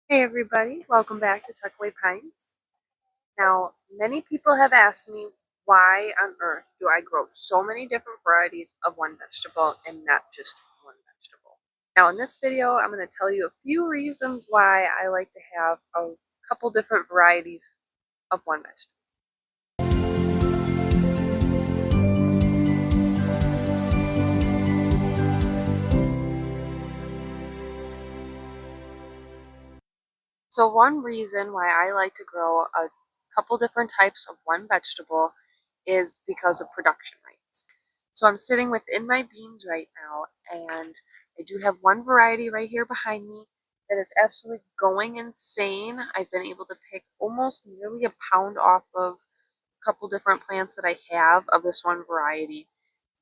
Hey everybody, welcome back to Tuckaway Pines. Now, many people have asked me why on earth do I grow so many different varieties of one vegetable and not just one vegetable. Now in this video, I'm going to tell you a few reasons why I like to have a couple different varieties of one vegetable. So one reason why I like to grow a couple different types of one vegetable is because of production rates. So I'm sitting within my beans right now, and I do have one variety right here behind me that is absolutely going insane. I've been able to pick almost nearly a pound off of a couple different plants that I have of this one variety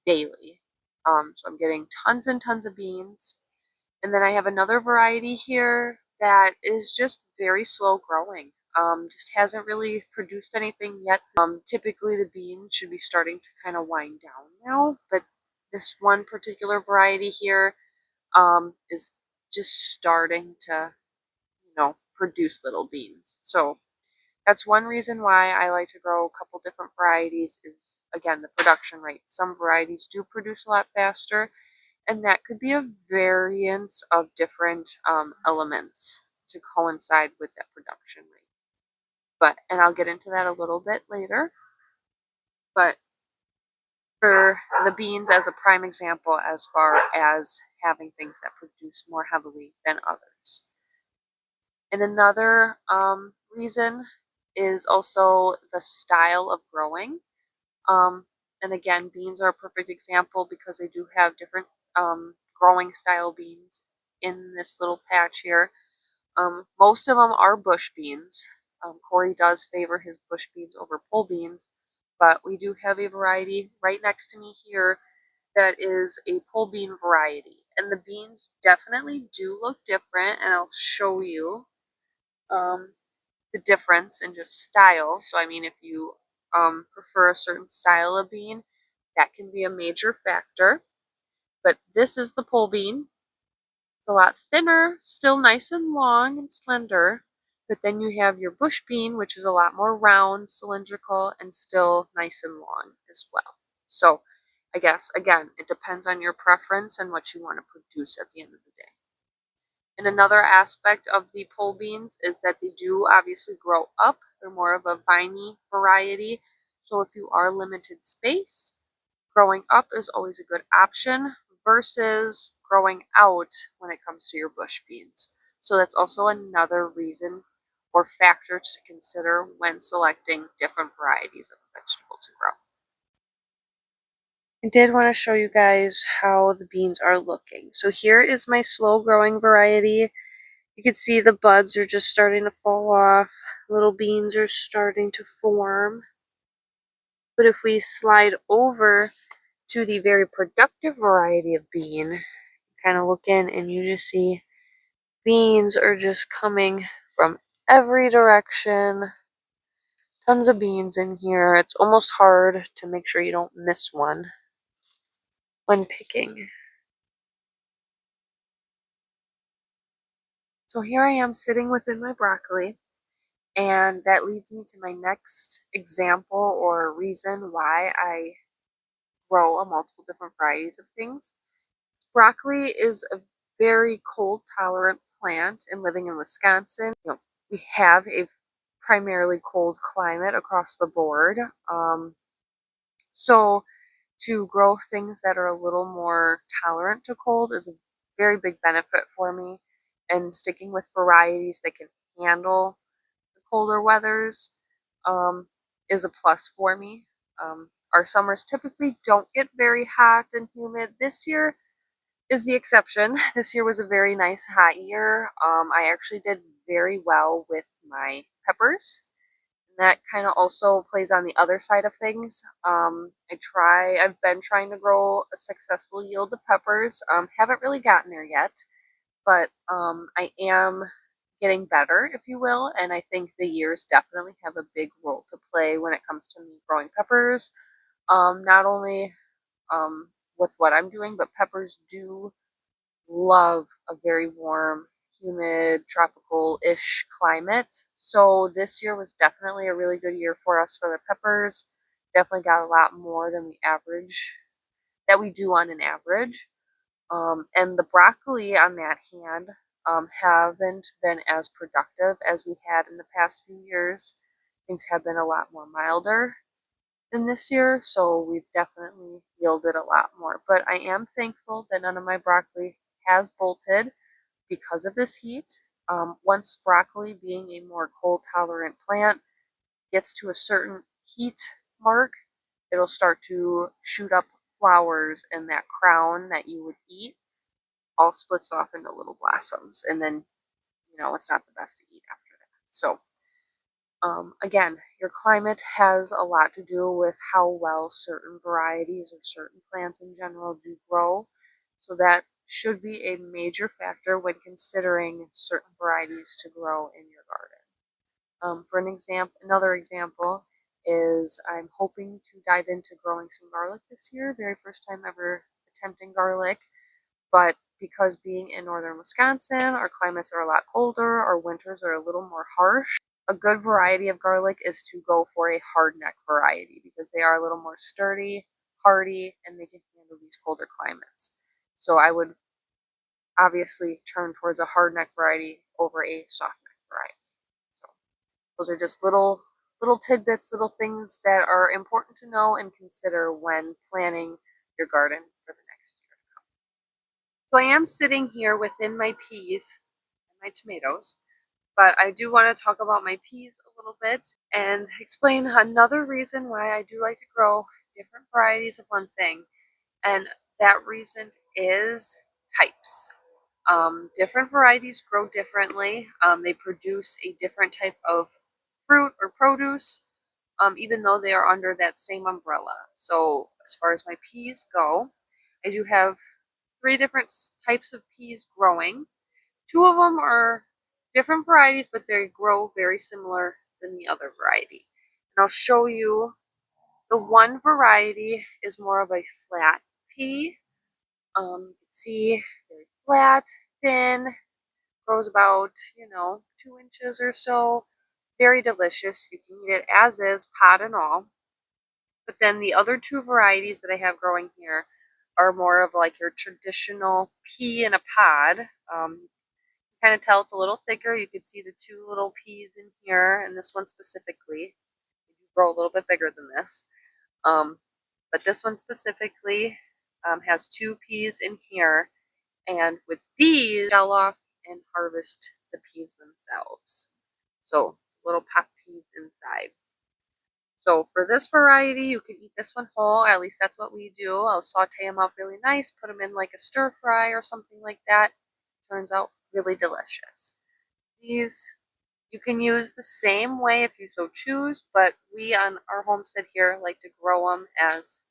daily. So I'm getting tons and tons of beans. And then I have another variety here that is just very slow growing. Just hasn't really produced anything yet. Typically the beans should be starting to kind of wind down now, but this one particular variety here is just starting to, produce little beans. So that's one reason why I like to grow a couple different varieties is, again, the production rate. Some varieties do produce a lot faster, and that could be a variance of different elements to coincide with that production rate. And I'll get into that a little bit later. But for the beans as a prime example, as far as having things that produce more heavily than others. And another reason is also the style of growing. And again, beans are a perfect example because they do have different growing style beans in this little patch here. Most of them are bush beans. Corey does favor his bush beans over pole beans, but we do have a variety right next to me here that is a pole bean variety. And the beans definitely do look different, and I'll show you the difference in just style. So, I mean, if you prefer a certain style of bean, that can be a major factor. But this is the pole bean. It's a lot thinner, still nice and long and slender. But then you have your bush bean, which is a lot more round, cylindrical, and still nice and long as well. So I guess, again, it depends on your preference and what you want to produce at the end of the day. And another aspect of the pole beans is that they do obviously grow up. They're more of a viney variety. So if you are limited space, growing up is always a good option versus growing out when it comes to your bush beans. So that's also another reason or factor to consider when selecting different varieties of a vegetable to grow. I did want to show you guys how the beans are looking. So here is my slow growing variety. You can see the buds are just starting to fall off. Little beans are starting to form. But if we slide over to the very productive variety of bean, kind of look in and you just see beans are just coming from every direction. Tons of beans in here. It's almost hard to make sure you don't miss one when picking. So here I am sitting within my broccoli, and that leads me to my next example or reason why I grow a multiple different varieties of things. Broccoli is a very cold tolerant plant, and living in Wisconsin, we have a primarily cold climate across the board. So to grow things that are a little more tolerant to cold is a very big benefit for me, and sticking with varieties that can handle the colder weathers is a plus for me. Our summers typically don't get very hot and humid. This year is the exception. This year was a very nice hot year. I actually did very well with my peppers. And that kind of also plays on the other side of things. I've been trying to grow a successful yield of peppers. Haven't really gotten there yet, but I am getting better, if you will, and I think the years definitely have a big role to play when it comes to me growing peppers. Not only with what I'm doing, but peppers do love a very warm, humid, tropical-ish climate. So this year was definitely a really good year for us for the peppers. Definitely got a lot more than we do on an average. And the broccoli, on that hand, haven't been as productive as we had in the past few years. Things have been a lot more milder than this year, so we've definitely yielded a lot more. But I am thankful that none of my broccoli has bolted because of this heat. Once broccoli, being a more cold tolerant plant, gets to a certain heat mark, it'll start to shoot up flowers, and that crown that you would eat all splits off into little blossoms, and then it's not the best to eat after that. So again, your climate has a lot to do with how well certain varieties or certain plants in general do grow. So that should be a major factor when considering certain varieties to grow in your garden. Another example is I'm hoping to dive into growing some garlic this year. Very first time ever attempting garlic, but because being in northern Wisconsin, our climates are a lot colder, our winters are a little more harsh. A good variety of garlic is to go for a hardneck variety because they are a little more sturdy, hardy, and they can handle these colder climates. So I would obviously turn towards a hardneck variety over a softneck variety. So those are just little tidbits, little things that are important to know and consider when planning your garden for the next year. So I am sitting here within my peas and my tomatoes, but I do want to talk about my peas a little bit and explain another reason why I do like to grow different varieties of one thing, and that reason is types. Different varieties grow differently. They produce a different type of fruit or produce, even though they are under that same umbrella. So as far as my peas go, I do have 3 different types of peas growing. 2 of them are different varieties, but they grow very similar than the other variety. And I'll show you. The one variety is more of a flat pea. You can see very flat, thin, grows about 2 inches or so. Very delicious. You can eat it as is, pod and all. But then the other 2 varieties that I have growing here are more of like your traditional pea in a pod. Kind of tell it's a little thicker. You can see the 2 little peas in here, and this one specifically. They do grow a little bit bigger than this. But this one specifically has 2 peas in here, and with these, shell off and harvest the peas themselves. So little pop peas inside. So for this variety, you can eat this one whole. At least that's what we do. I'll saute them up really nice, put them in like a stir fry or something like that. Turns out really delicious. These you can use the same way if you so choose, but we on our homestead here like to grow them as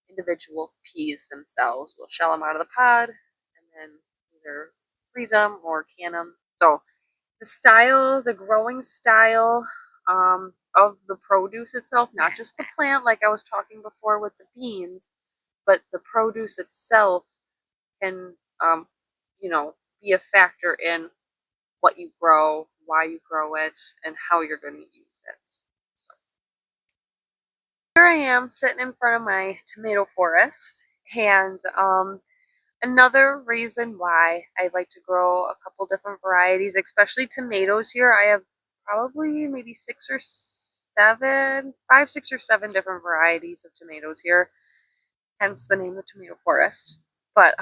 individual peas themselves. We'll shell them out of the pod and then either freeze them or can them. So the growing style of the produce itself, not just the plant like I was talking before with the beans, but the produce itself can, be a factor in what you grow, why you grow it, and how you're going to use it. So, here I am sitting in front of my tomato forest, and another reason why I like to grow a couple different varieties, especially tomatoes here. I have probably maybe 6 or 7, 5, 6 or 7 different varieties of tomatoes here, hence the name the tomato forest. But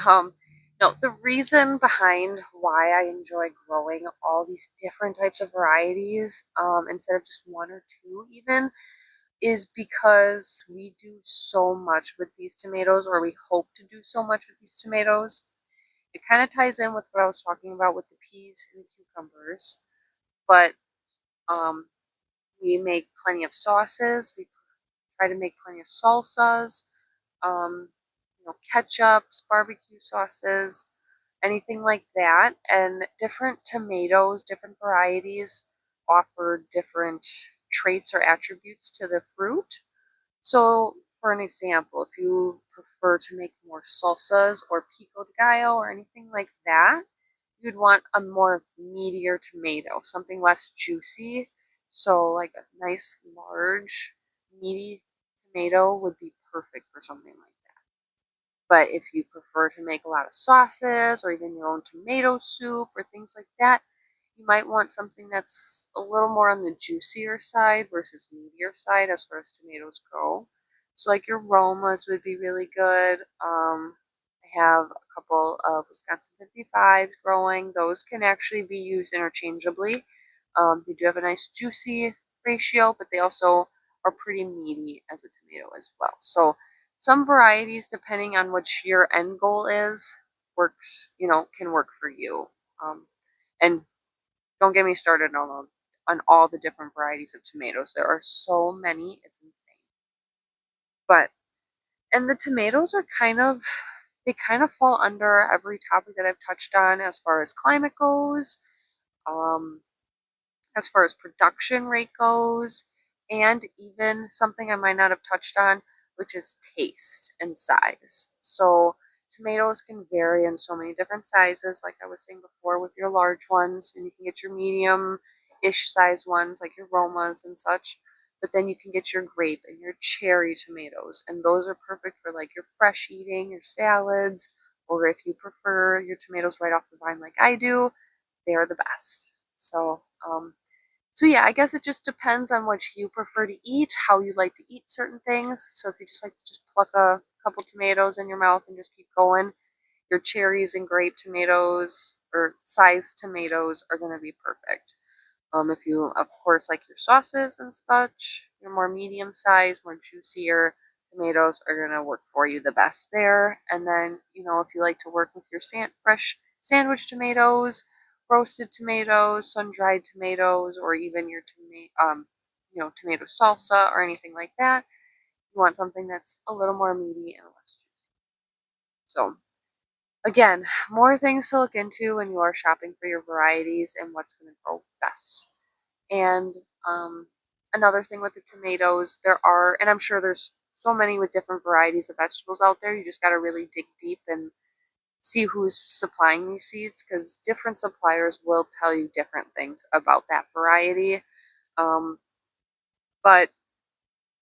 no, the reason behind why I enjoy growing all these different types of varieties instead of just 1 or 2 even, is because we do so much with these tomatoes, or we hope to do so much with these tomatoes. It kind of ties in with what I was talking about with the peas and the cucumbers, but we make plenty of sauces. We try to make plenty of salsas, ketchups, barbecue sauces, anything like that. And different tomatoes, different varieties offer different traits or attributes to the fruit. So, for an example, if you prefer to make more salsas or pico de gallo or anything like that, you'd want a more meatier tomato, something less juicy. So like a nice large meaty tomato would be perfect for something like that. But if you prefer to make a lot of sauces or even your own tomato soup or things like that, you might want something that's a little more on the juicier side versus meatier side as far as tomatoes go. So like your Romas would be really good. I have a couple of Wisconsin 55s growing. Those can actually be used interchangeably. They do have a nice juicy ratio, but they also are pretty meaty as a tomato as well. So some varieties, depending on what your end goal is, works, can work for you. And don't get me started on all the different varieties of tomatoes. There are so many, it's insane. But and the tomatoes are they kind of fall under every topic that I've touched on as far as climate goes, um, as far as production rate goes, and even something I might not have touched on, which is taste and size. So tomatoes can vary in so many different sizes, like I was saying before with your large ones, and you can get your medium-ish size ones like your Romas and such. But then you can get your grape and your cherry tomatoes, and those are perfect for like your fresh eating, your salads, or if you prefer your tomatoes right off the vine like I do, they are the best. So yeah, I guess it just depends on what you prefer to eat, how you like to eat certain things. So if you just like to just pluck a couple tomatoes in your mouth and just keep going, your cherries and grape tomatoes or sized tomatoes are going to be perfect. If you, of course, like your sauces and such, your more medium sized, more juicier tomatoes are going to work for you the best there. And then, if you like to work with your fresh sandwich tomatoes, roasted tomatoes, sun-dried tomatoes, or even your tomato salsa or anything like that, you want something that's a little more meaty and less juicy. So, again, more things to look into when you are shopping for your varieties and what's going to grow best. And another thing with the tomatoes, and I'm sure there's so many with different varieties of vegetables out there, you just got to really dig deep and see who's supplying these seeds, because different suppliers will tell you different things about that variety. But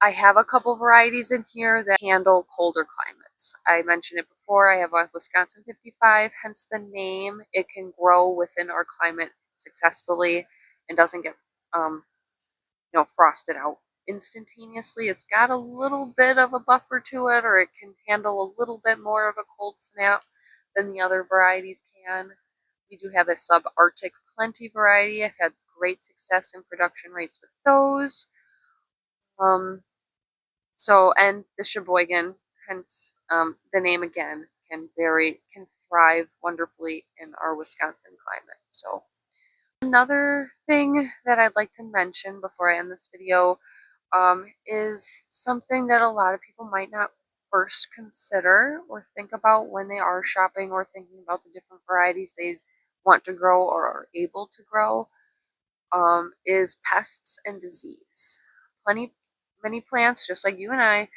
I have a couple varieties in here that handle colder climates. I mentioned it before, I have a Wisconsin 55, hence the name. It can grow within our climate successfully and doesn't get frosted out instantaneously. It's got a little bit of a buffer to it, or it can handle a little bit more of a cold snap than the other varieties can. We do have a subarctic plenty variety. I've had great success in production rates with those. And the Sheboygan, hence the name again, can thrive wonderfully in our Wisconsin climate. So another thing that I'd like to mention before I end this video is something that a lot of people might not first consider or think about when they are shopping or thinking about the different varieties they want to grow or are able to grow, is pests and disease. Many plants, just like you and I,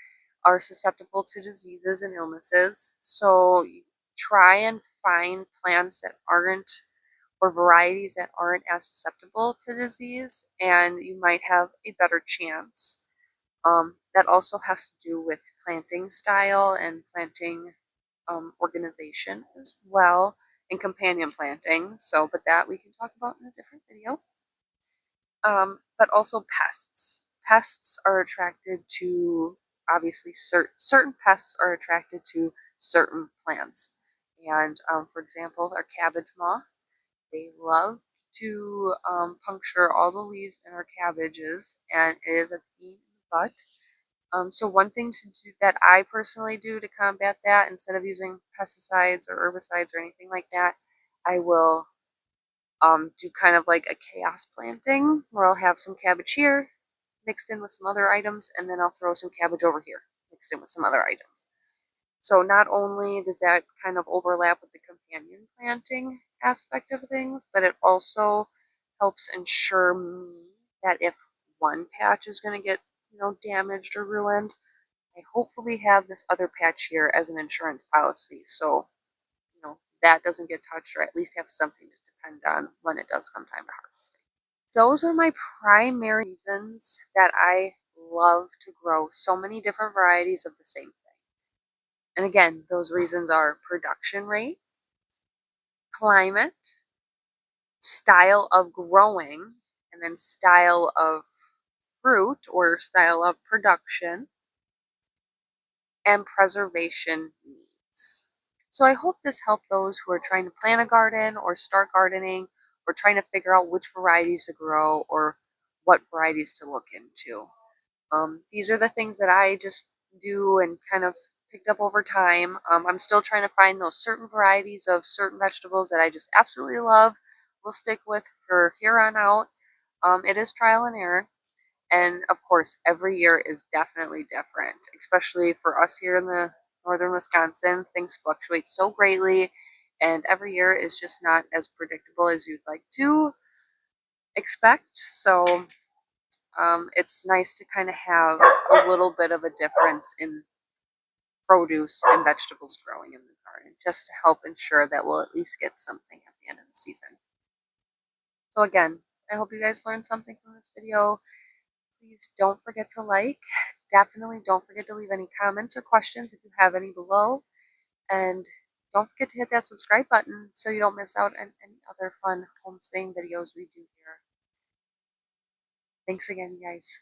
are susceptible to diseases and illnesses. So try and find plants that aren't, or varieties that aren't as susceptible to disease, and you might have a better chance. That also has to do with planting style and planting organization as well, and companion planting. But that we can talk about in a different video. But also pests. Pests are attracted to, obviously, certain pests are attracted to certain plants. And for example, our cabbage moth, they love to puncture all the leaves in our cabbages, and it is a pain in the butt. So one thing to do that I personally do to combat that, instead of using pesticides or herbicides or anything like that, I will do kind of like a chaos planting, where I'll have some cabbage here mixed in with some other items, and then I'll throw some cabbage over here mixed in with some other items. So not only does that kind of overlap with the companion planting aspect of things, but it also helps ensure me that if one patch is going to get, damaged or ruined, I hopefully have this other patch here as an insurance policy. So, that doesn't get touched, or at least have something to depend on when it does come time to harvesting. Those are my primary reasons that I love to grow so many different varieties of the same thing. And again, those reasons are production rate, climate, style of growing, and then style of fruit or style of production, and preservation needs. So I hope this helped those who are trying to plant a garden or start gardening or trying to figure out which varieties to grow or what varieties to look into. These are the things that I just do and kind of picked up over time. I'm still trying to find those certain varieties of certain vegetables that I just absolutely love. We'll stick with for here on out. It is trial and error. And of course, every year is definitely different, especially for us here in the northern Wisconsin. Things fluctuate so greatly, and every year is just not as predictable as you'd like to expect. So it's nice to kind of have a little bit of a difference in produce and vegetables growing in the garden, just to help ensure that we'll at least get something at the end of the season. So again, I hope you guys learned something from this video. Please don't forget to like. Definitely don't forget to leave any comments or questions if you have any below. And don't forget to hit that subscribe button so you don't miss out on any other fun homesteading videos we do here. Thanks again, you guys.